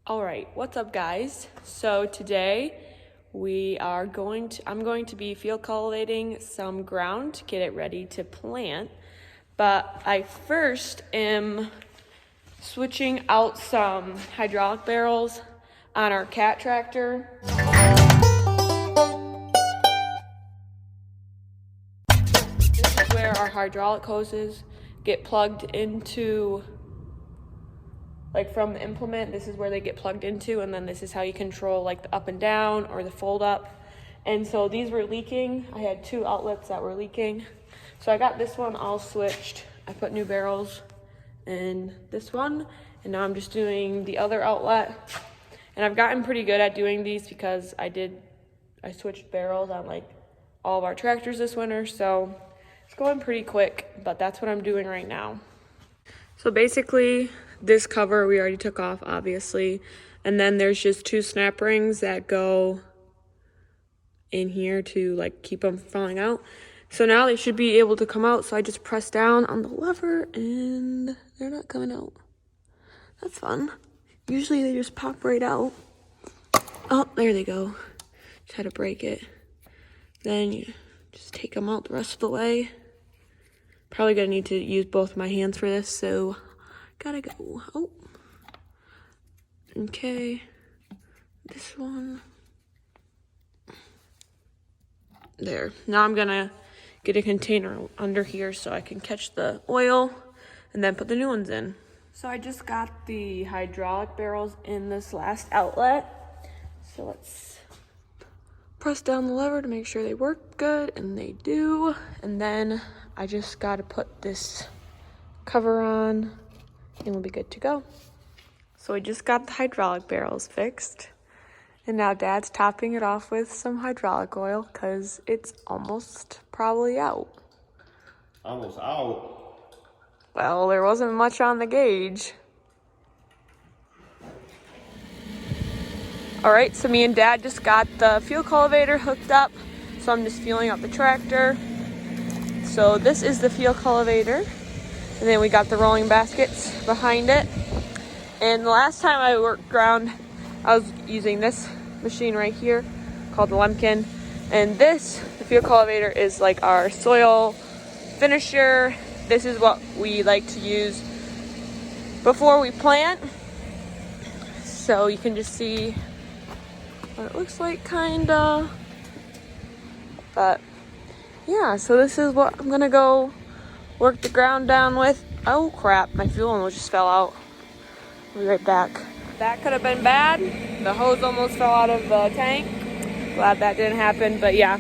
All right, what's up guys? So today I'm going to be field cultivating some ground to get it ready to plant. But I first am switching out some hydraulic barrels on our cat tractor. This is where our hydraulic hoses get plugged into. Like from the implement, this is where they get plugged into, and then this is how you control like the up and down or the fold up. And so these were leaking. I had two outlets that were leaking. So I got this one all switched. I put new barrels in this one, and now I'm just doing the other outlet. And I've gotten pretty good at doing these because I switched barrels on like all of our tractors this winter. So it's going pretty quick, but that's what I'm doing right now. So basically, this cover we already took off, obviously. And then there's just two snap rings that go in here to like keep them from falling out. So now they should be able to come out. So I just press down on the lever and they're not coming out. That's fun. Usually they just pop right out. Oh, there they go. Just had to break it. Then you just take them out the rest of the way. Probably gonna need to use both my hands for this, so gotta go. Oh, okay. This one. There. Now I'm gonna get a container under here so I can catch the oil and then put the new ones in. So I just got the hydraulic barrels in this last outlet. So let's press down the lever to make sure they work good, and they do. And then I just gotta put this cover on and we'll be good to go. So we just got the hydraulic barrels fixed, and now Dad's topping it off with some hydraulic oil because it's almost probably out. Almost out? Well, there wasn't much on the gauge. All right, so me and Dad just got the field cultivator hooked up, so I'm just fueling up the tractor. So this is the field cultivator, and then we got the rolling baskets behind it. And the last time I worked ground, I was using this machine right here called the Lemkin. And this, the field cultivator, is like our soil finisher. This is what we like to use before we plant. So you can just see what it looks like, kinda. But yeah, so this is what I'm gonna go work the ground down with. Oh crap, my fuel almost just fell out. I'll be right back. That could have been bad. The hose almost fell out of the tank. Glad that didn't happen, but yeah.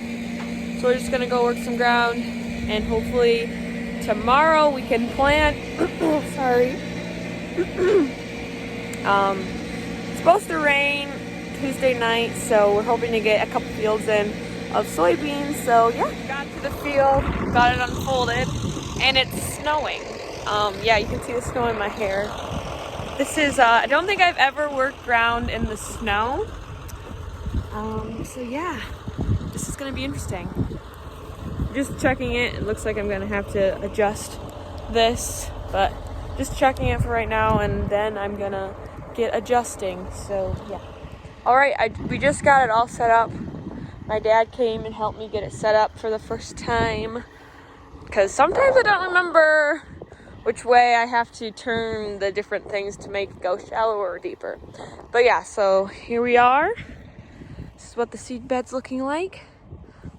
So we're just gonna go work some ground, and hopefully tomorrow we can plant. Sorry. It's supposed to rain Tuesday night, so we're hoping to get a couple fields in of soybeans. So yeah, got to the field, got it unfolded, and it's snowing. Yeah, you can see the snow in my hair. This is, I don't think I've ever worked ground in the snow. So yeah, this is gonna be interesting. Just checking it. It looks like I'm gonna have to adjust this, but just checking it for right now, and then I'm gonna get adjusting. So yeah. All right, we just got it all set up. My dad came and helped me get it set up for the first time, because sometimes I don't remember which way I have to turn the different things to make it go shallower or deeper. But yeah, so here we are. This is what the seed bed's looking like.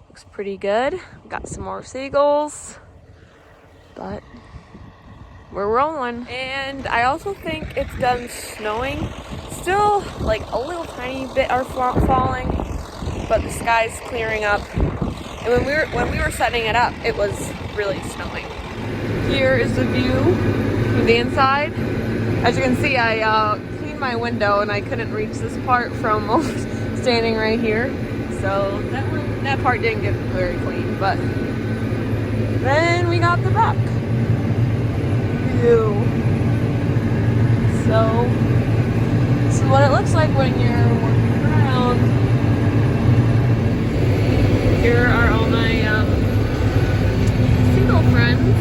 Looks pretty good. Got some more seagulls, but we're rolling. And I also think it's done snowing. Still like a little tiny bit are falling, but the sky's clearing up. And when we were setting it up, it was really snowing. Here is the view from the inside. As you can see, I cleaned my window and I couldn't reach this part from standing right here. So that part didn't get very clean, but then we got the back view. So this is what it looks like when you're working around. Here are all my single friends.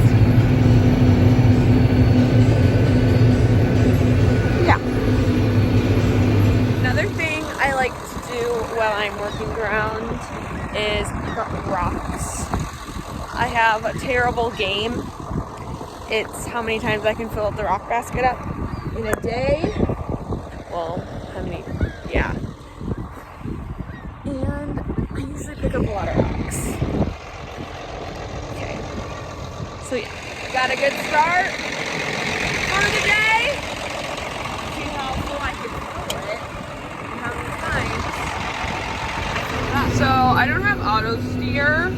Yeah. while I'm working ground is rocks. I have a terrible game. It's how many times I can fill up the rock basket up in a day. Well, how many? Yeah. And I usually pick up a lot of rocks. Okay. So yeah, got a good start for the day. See how full I can fill it and how many times. So I don't have auto steer.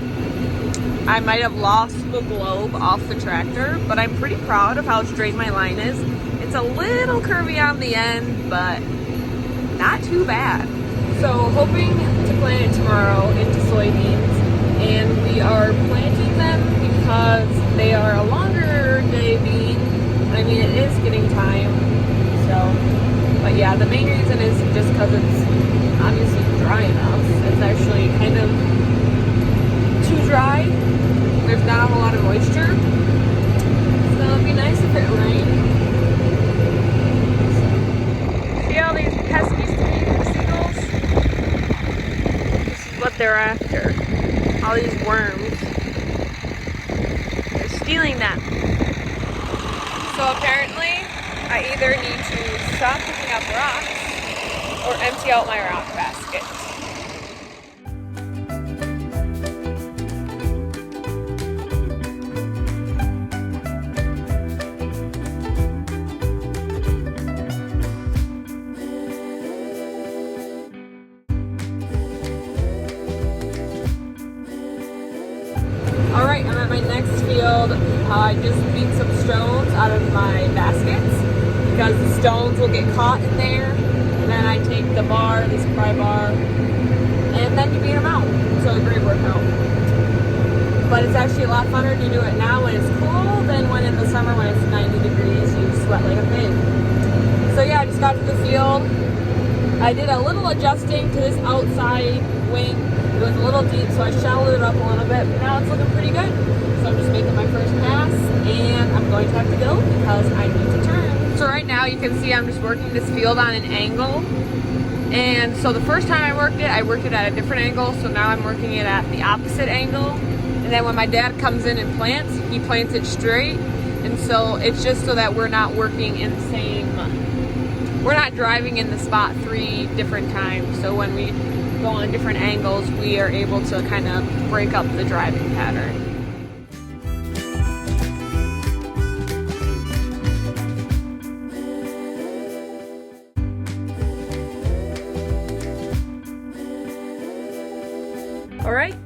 I might have lost the globe off the tractor, but I'm pretty proud of how straight my line is. It's a little curvy on the end, but not too bad. So hoping to plant it tomorrow into soybeans, and we are planting them because they are a longer day bean. I mean, it is getting time, so, but yeah, the main reason is just because it's obviously dry enough. It's actually kind of too dry. There's not a whole lot of moisture, so it'd be nice if it rained. See all these pesky seagulls? This is what they're after. All these worms. They're stealing them. So apparently, I either need to stop picking up rocks or empty out my rock basket. Alright, I'm at my next field. I just beat some stones out of my baskets because the stones will get caught in there. And then I take the bar, this pry bar, and then you beat them out. So a great workout. But it's actually a lot funner to do it now when it's cool than when in the summer when it's 90 degrees you sweat like a pig. So yeah, I just got to the field. I did a little adjusting to this outside wing. It was a little deep, so I shallowed it up a little bit, but now it's looking pretty good. So I'm just making my first pass, and I'm going to have to go because I need to turn. So right now you can see I'm just working this field on an angle. And so the first time I worked it at a different angle, so now I'm working it at the opposite angle. And then when my dad comes in and plants, he plants it straight. And so it's just so that we're not working in the same, we're not driving in the spot 3 different times. So when we go on different angles, we are able to kind of break up the driving pattern. All right,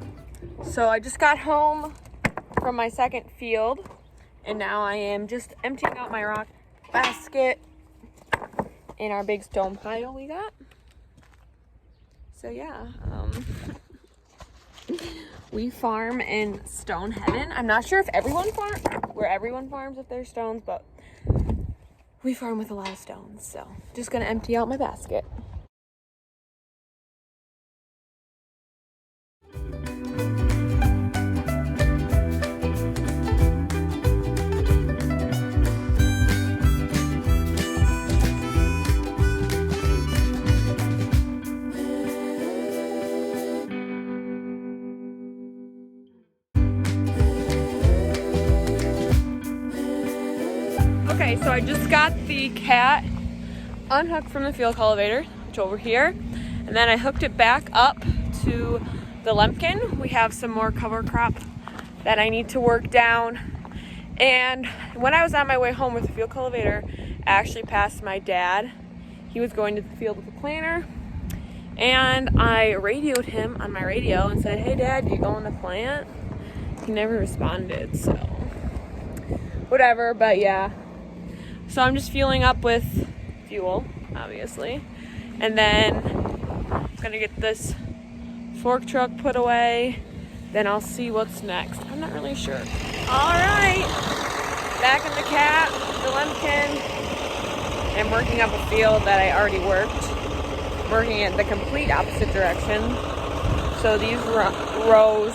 so I just got home from my second field, and now I am just emptying out my rock basket in our big stone pile we got. So yeah, we farm in Stone Heaven. I'm not sure if everyone farms if there's stones, but we farm with a lot of stones. So just gonna empty out my basket. Okay, so I just got the cat unhooked from the field cultivator, which over here, and then I hooked it back up to the lumpkin. We have some more cover crop that I need to work down. And when I was on my way home with the field cultivator, I actually passed my dad. He was going to the field with a planter, and I radioed him on my radio and said, "Hey Dad, you going to plant?" He never responded, so whatever, but yeah. So I'm just fueling up with fuel, obviously. And then I'm gonna get this fork truck put away. Then I'll see what's next. I'm not really sure. All right, back in the cat, the lumpkin. I'm working up a field that I already worked. Working it the complete opposite direction. So these rows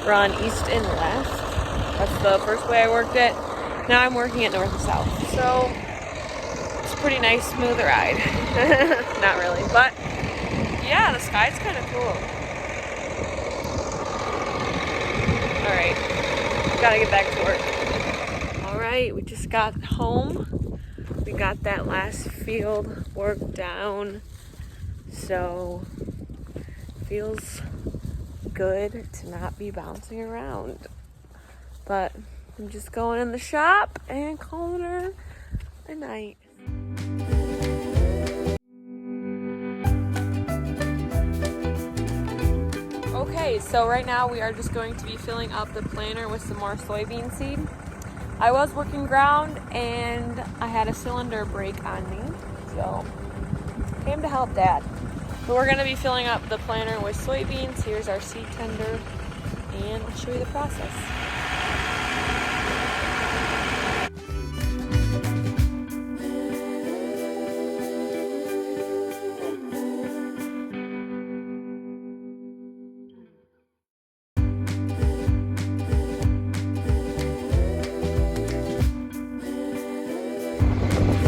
run east and west. That's the first way I worked it. Now I'm working it north and south. So it's a pretty nice, smooth ride. Not really, but Yeah, the sky's kind of cool. All right, gotta get back to work. All right, we just got home. We got that last field worked down, so feels good to not be bouncing around. But I'm just going in the shop and calling her a night. Okay, so right now we are just going to be filling up the planter with some more soybean seed. I was working ground and I had a cylinder break on me, so came to help Dad. But we're gonna be filling up the planter with soybeans. Here's our seed tender, and I'll show you the process.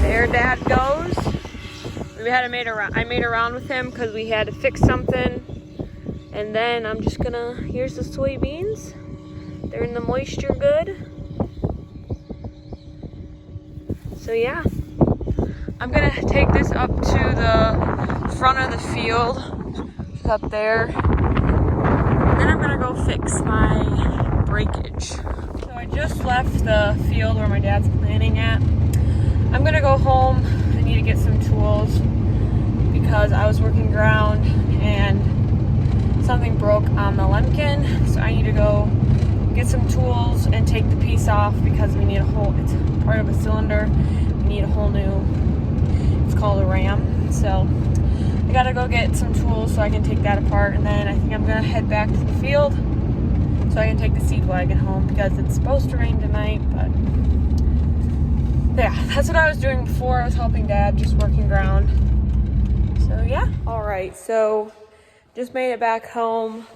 There Dad goes. I made around with him because we had to fix something. And then I'm just gonna, here's the soybeans. They're in the moisture good. So yeah, I'm gonna take this up to the front of the field, just up there. And then I'm gonna go fix my breakage. So I just left the field where my dad's planting at. I'm gonna go home. I need to get some tools because I was working ground and something broke on the lemkin. So I need to go get some tools and take the piece off because we need it's part of a cylinder. We need a whole new, it's called a ram. So I gotta go get some tools so I can take that apart, and then I think I'm gonna head back to the field so I can take the seed wagon home because it's supposed to rain tonight. But yeah, that's what I was doing before. I was helping Dad, just working ground. So yeah. All right, so just made it back home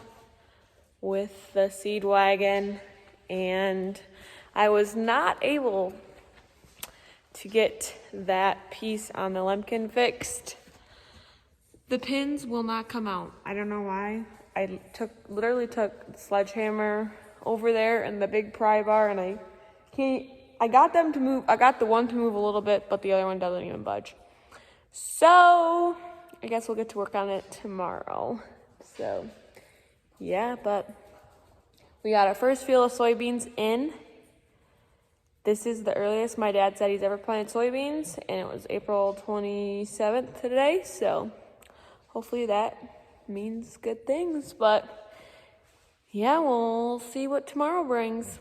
with the seed wagon, and I was not able to get that piece on the lemkin fixed. The pins will not come out. I don't know why. I literally took the sledgehammer over there and the big pry bar, and I got them to move. I got the one to move a little bit, but the other one doesn't even budge. So I guess we'll get to work on it tomorrow. So yeah, but we got our first field of soybeans in. This is the earliest my dad said he's ever planted soybeans, and it was April 27th today. So hopefully that means good things. But yeah, we'll see what tomorrow brings.